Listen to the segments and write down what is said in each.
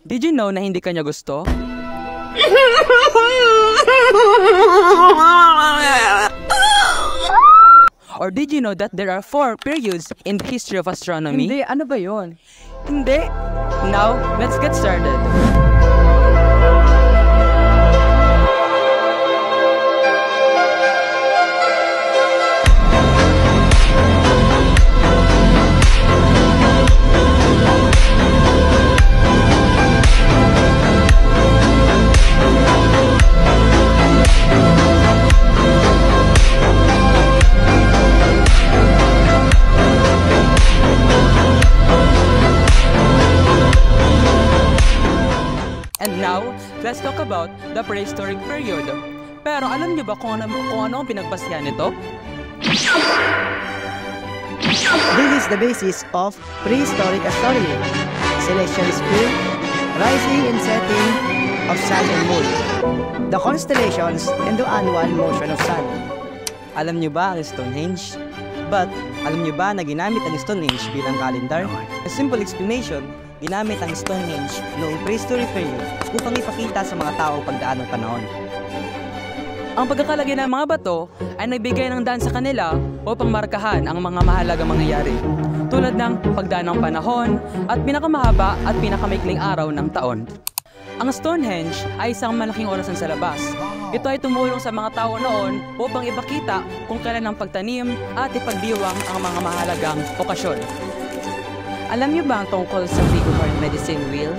Did you know na hindi kanya gusto? Or did you know that there are 4 periods in the history of astronomy? Hindi, ano ba yun? Hindi. Now, let's get started. And now, let's talk about the prehistoric period. Pero alam niyo ba kung ano ang pinagbasihan nito? This is the basis of prehistoric astronomy: celestial sphere, rising and setting of sun and moon, the constellations, and the annual motion of sun. Alam niyo ba ang Stonehenge? But, alam niyo ba na ginamit ang Stonehenge bilang calendar? A simple explanation, ginamit ang Stonehenge noong prehistoric period upang ipakita sa mga tao pagdaan ng panahon. Ang pagkakalagay ng mga bato ay nagbigay ng daan sa kanila upang markahan ang mga mahalagang mangyayari, tulad ng pagdaan ng panahon at pinakamahaba at pinakamaikling araw ng taon. Ang Stonehenge ay isang malaking orasan sa labas. Ito ay tumulong sa mga tao noon upang ipakita kung kailan ang pagtanim at ipagdiwang ang mga mahalagang okasyon. Alam niyo ba ang tungkol sa Bighorn Medicine Wheel?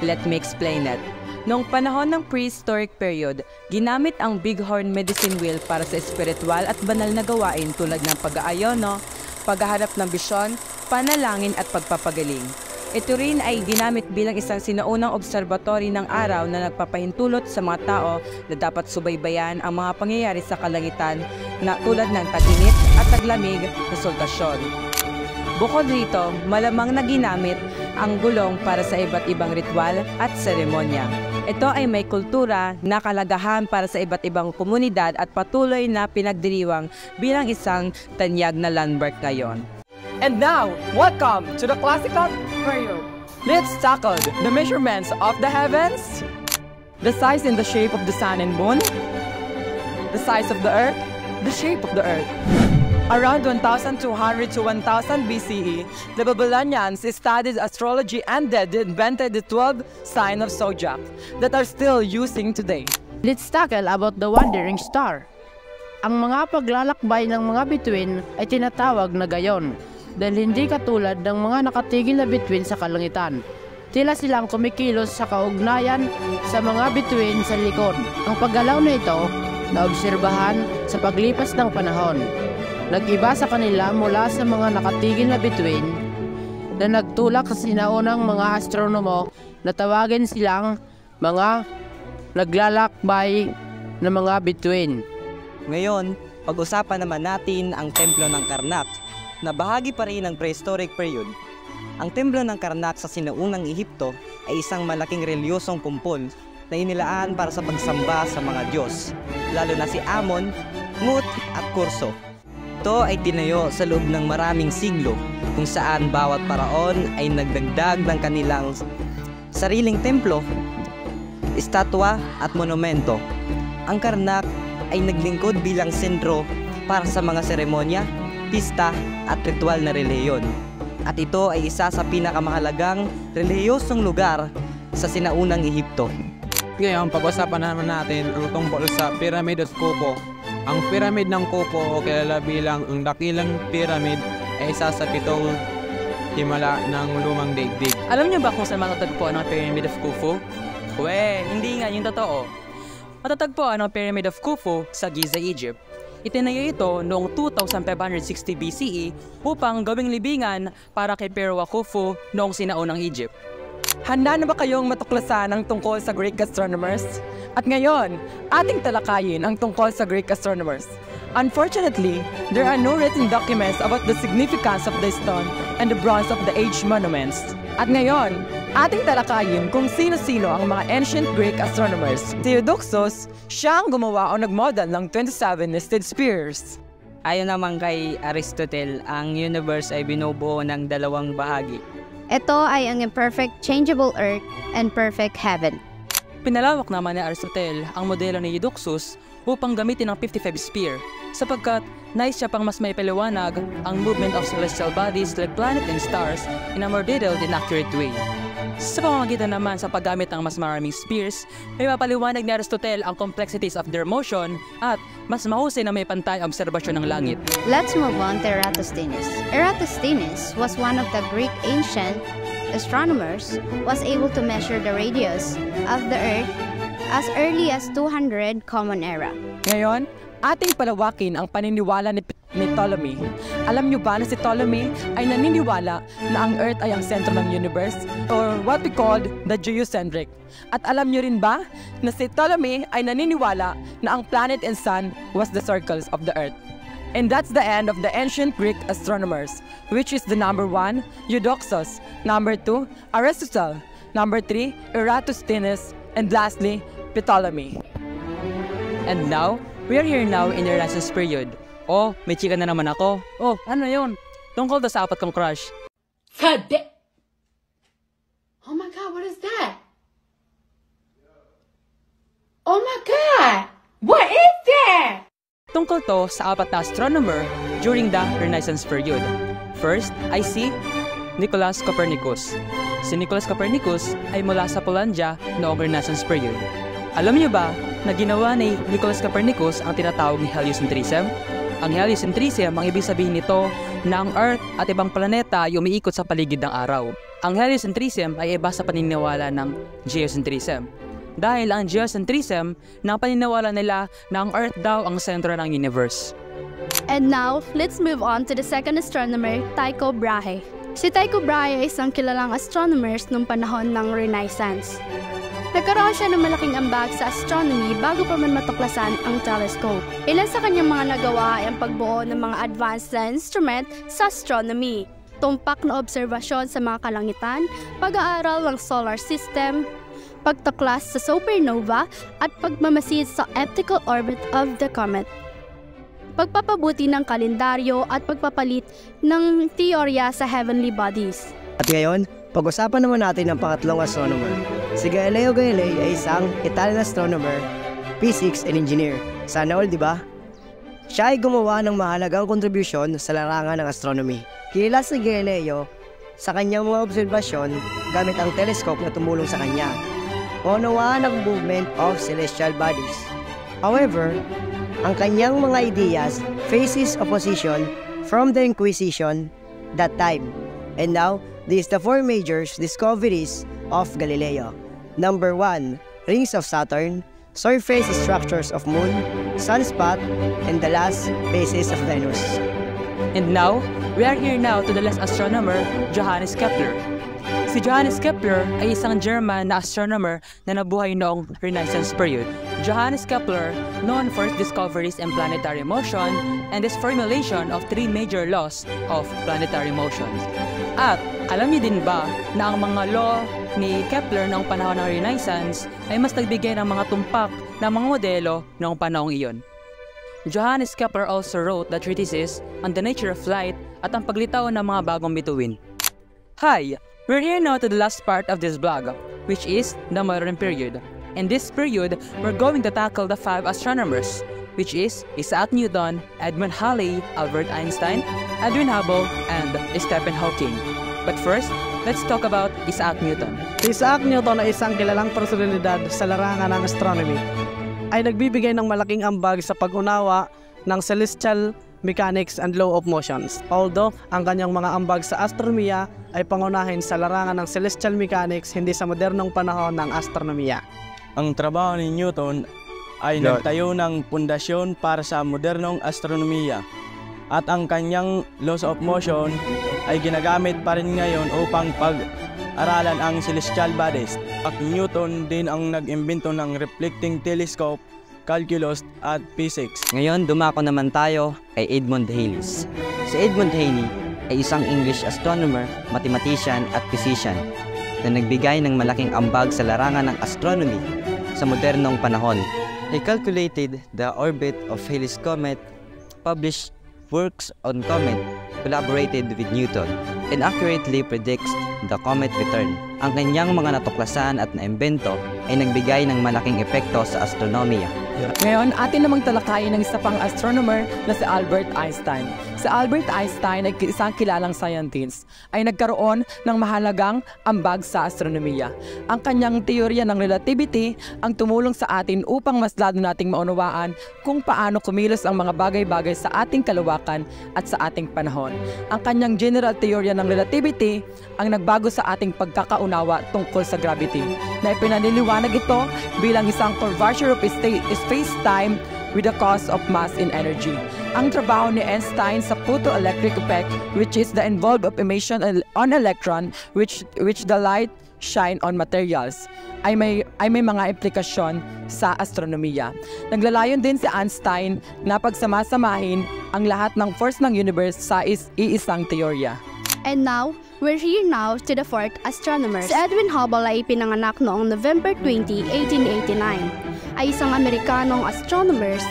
Let me explain it. Noong panahon ng prehistoric period, ginamit ang Bighorn Medicine Wheel para sa espiritual at banal na gawain tulad ng pag-aayono, paghahanap ng bisyon, panalangin at pagpapagaling. Ito rin ay ginamit bilang isang sinaunang obserbatory ng araw na nagpapahintulot sa mga tao na dapat subaybayan ang mga pangyayari sa kalangitan na tulad ng tag-init at taglamig na soldasyon. Bukod rito, malamang na ginamit ang gulong para sa iba't ibang ritual at seremonya. Ito ay may kultura na kalagahan para sa iba't ibang komunidad at patuloy na pinagdiriwang bilang isang tanyag na landmark ngayon. And now, welcome to the classical period. Let's tackle the measurements of the heavens, the size and the shape of the sun and moon, the size of the earth, the shape of the earth. Around 1200 to 1000 BCE, the Babylonians studied astrology and they invented the 12 signs of zodiac that are still using today. Let's tackle about the wandering star. Ang mga paglalakbay ng mga bituin ay tinatawag na gayon dahil hindi katulad ng mga nakatigil na bituin sa kalangitan. Tila silang kumikilos sa kaugnayan sa mga bituin sa likod. Ang paggalaw na ito naobserbahan sa paglipas ng panahon. Nag-iba sa kanila mula sa mga nakatigil na bituin na nagtulak sa sinaunang mga astronomo na tawagin silang mga naglalakbay na mga bituin. Ngayon, pag-usapan naman natin ang Templo ng Karnak na bahagi pa rin ng prehistoric period. Ang Templo ng Karnak sa sinaunang Ehipto ay isang malaking reliyosong kumpol na inilaan para sa pagsamba sa mga Diyos, lalo na si Amon, Mut at Kurso. Ito ay tinayo sa loob ng maraming siglo kung saan bawat paraon ay nagdagdag ng kanilang sariling templo, estatwa at monumento. Ang Karnak ay naglingkod bilang sentro para sa mga seremonya, pista at ritual na reliyon. At ito ay isa sa pinakamahalagang reliyosong lugar sa sinaunang Ehipto. Ngayon, pag-usapan naman natin ang tungkol sa Pyramid of Khufu. Ang Pyramid ng Khufu o kilala bilang ang Dakilang Pyramid ay isa sa 7 himala ng lumang daigdig. Alam niyo ba kung saan matatagpuan ang Pyramid of Khufu? Hindi nga yung totoo. Matatagpuan ang Pyramid of Khufu sa Giza, Egypt. Itinayo ito noong 2560 BCE upang gawing libingan para kay Pharaoh Khufu noong sinaunang Egypt. Handa na ba kayong matuklasan ang tungkol sa Greek astronomers? At ngayon, ating talakayin ang tungkol sa Greek astronomers. Unfortunately, there are no written documents about the significance of the stone and the bronze of the age monuments. At ngayon, ating talakayin kung sino-sino ang mga ancient Greek astronomers. Si Eudoxus, siya ang gumawa o nagmodel ng 27 nested spheres. Ayon naman kay Aristotle, ang universe ay binubuo ng 2 bahagi. Ito ay ang imperfect changeable earth and perfect heaven. Pinalawak naman ni Aristotle ang modelo ni Eudoxus upang gamitin ang 55 sphere sapagkat nais siya pang mas may paliwanag ang movement of celestial bodies like planet and stars in a more detailed and accurate way. Sa pamamagitan naman sa paggamit ng mas maraming spheres, may mapaliwanag ni Aristotle ang complexities of their motion at mas mahusay na may pantay obserbasyon ng langit. Let's move on to Eratosthenes. Eratosthenes was one of the Greek ancient astronomers, was able to measure the radius of the Earth as early as 200 Common Era. Ngayon, ating palawakin ang paniniwala ni Ptolemy. Alam niyo ba na si Ptolemy ay naniniwala na ang Earth ay ang sentro ng universe or what we called the geocentric? At alam niyo rin ba na si Ptolemy ay naniniwala na ang planet and sun was the circles of the Earth? And that's the end of the ancient Greek astronomers, which is the number 1, Eudoxus, number 2, Aristotle, number 3, Eratosthenes, and lastly, Ptolemy. And now, we are here now in the Renaissance period. Oh, may chika na naman ako. Oh, ano yun? Tungkol daw sa apat kong crush. Oh my God, what is that? Oh my God, what is that? Tungkol to sa apat na astronomer during the Renaissance period. First, I see Nicholas Copernicus. Si Nicholas Copernicus ay mula sa Polandia noong Renaissance period. Alam niyo ba na ginawa ni Nicholas Copernicus ang tinatawag ni heliocentrism? Ang heliocentrism, ang ibig sabihin nito na ang Earth at ibang planeta ay umiikot sa paligid ng araw. Ang heliocentrism ay iba sa paniniwala ng geocentrism. Dahil ang geocentrism na paniniwala nila na ang Earth daw ang sentro ng universe. And now, let's move on to the second astronomer, Tycho Brahe. Si Tycho Brahe ay isang kilalang astronomer noong panahon ng Renaissance. Nagkaroon siya ng malaking ambag sa astronomy bago pa man matuklasan ang telescope. Ilan sa kanyang mga nagawa ay ang pagbuo ng mga advanced na instrument sa astronomy, tumpak na obserbasyon sa mga kalangitan, pag-aaral ng solar system, pagtuklas sa supernova at pagmamasid sa elliptical orbit of the comet, pagpapabuti ng kalendaryo at pagpapalit ng teorya sa heavenly bodies. At ngayon, pag-usapan naman natin ang pangatlong astronomer. Si Galileo Galilei ay isang Italian astronomer, physics and engineer. Sana all, di ba? Siya ay gumawa ng mahalagang kontribusyon sa larangan ng astronomy. Kilala si Galileo sa kanyang mga obserbasyon gamit ang telescope na tumulong sa kanya. Unawaan ang movement of celestial bodies. However, ang kanyang mga ideas faces opposition from the Inquisition that time. And now, these are the four major discoveries of Galileo. Number 1, rings of Saturn, surface structures of Moon, sunspot, and the last, bases of Venus. And now, we are here now to the last astronomer, Johannes Kepler. Si Johannes Kepler ay isang German na astronomer na nabuhay noong Renaissance period. Johannes Kepler, known for his discoveries in planetary motion and his formulation of 3 major laws of planetary motion. At alam niyo din ba na ang mga law ni Kepler noong panahon ng Renaissance ay mas nagbigay ng mga tumpak na mga modelo noong panahong iyon. Johannes Kepler also wrote the treatises on the nature of light at ang paglitaw ng mga bagong bituin. Hi! We're here now to the last part of this vlog, which is the modern period. In this period, we're going to tackle the 5 astronomers, which is Isaac Newton, Edmund Halley, Albert Einstein, Edwin Hubble, and Stephen Hawking. But first, let's talk about Isaac Newton. Si Isaac Newton ay isang kilalang personalidad sa larangan ng astronomy. Ay nagbibigay ng malaking ambag sa pag-unawa ng celestial mechanics and law of motions. Although, ang kanyang mga ambag sa astronomiya ay pangunahin sa larangan ng celestial mechanics, hindi sa modernong panahon ng astronomiya. Ang trabaho ni Newton ay nagtayo ng pundasyon para sa modernong astronomiya at ang kanyang laws of motion ay ginagamit pa rin ngayon upang pag-aralan ang celestial bodies. At Newton din ang nag-imbento ng reflecting telescope, calculus at physics. Ngayon, dumako naman tayo kay Edmund Halley. Si Edmund Halley ay isang English astronomer, mathematician at physician na nagbigay ng malaking ambag sa larangan ng astronomy sa modernong panahon. He calculated the orbit of Halley's comet, published works on comet, collaborated with Newton, and accurately predicts the comet return. Ang kanyang mga natuklasan at naimbento ay nagbigay ng malaking epekto sa astronomiya. Ngayon, atin namang talakayin ng isa pang astronomer na si Albert Einstein. Si Albert Einstein ay isang kilalang scientist, ay nagkaroon ng mahalagang ambag sa astronomiya. Ang kanyang teorya ng relativity ang tumulong sa atin upang mas lalo nating maunawaan kung paano kumilos ang mga bagay-bagay sa ating kalawakan at sa ating panahon. Ang kanyang general teorya ng relativity ang nagbago sa ating pagkakaunawa tungkol sa gravity, na ipinaniliwanag ito bilang isang curvature of space-time with the cause of mass and energy. Ang trabaho ni Einstein sa photoelectric effect, which is the involved of emission on electron which the light shine on materials, ay may mga implikasyon sa astronomiya. Naglalayon din si Einstein na pagsamasamahin ang lahat ng force ng universe sa iisang teorya. And now, we're here now to the fourth astronomer. Si Edwin Hubble ay pinanganak noong November 20, 1889. Ay isang Amerikanong astronomers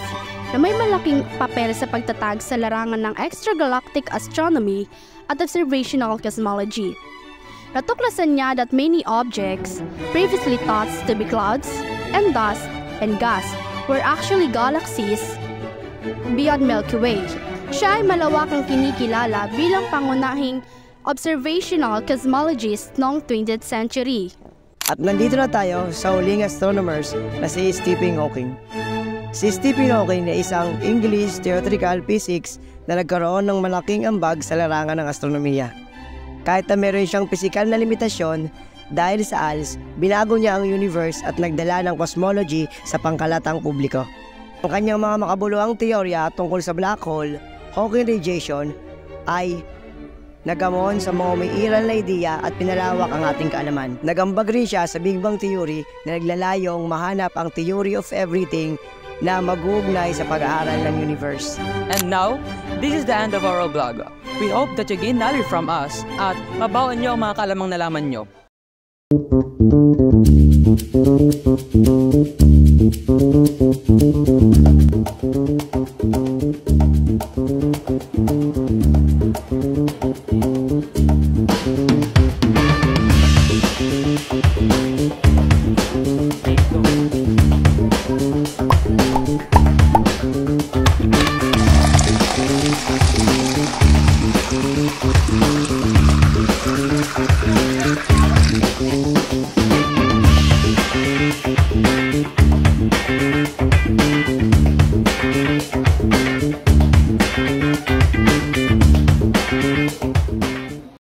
na may malaking papel sa pagtatag sa larangan ng extragalactic astronomy at observational cosmology. Natuklasan niya that many objects previously thought to be clouds and dust and gas were actually galaxies beyond Milky Way. Siya ay malawakang kinikilala bilang pangunahing observational cosmologist noong 20th century. At nandito na tayo sa huling astronomers na si Stephen Hawking. Si Stephen Hawking ay isang English theoretical physics na nagkaroon ng malaking ambag sa larangan ng astronomiya. Kahit na meron siyang pisikal na limitasyon, dahil sa ALS, binago niya ang universe at nagdala ng cosmology sa pangkalatang publiko. Ang kanyang mga makabuluhang teorya tungkol sa black hole, Hawking radiation, ay nagamon sa mga may iral na ideya at pinalawak ang ating kaalaman. Nagambag rin siya sa Big Bang Theory na naglalayong mahanap ang theory of everything na mag-uugnay sa pag-aaral ng universe. And now, this is the end of our vlog. We hope that you gain knowledge from us at mabawan nyo ang mga kalamang nalaman nyo. Thank you.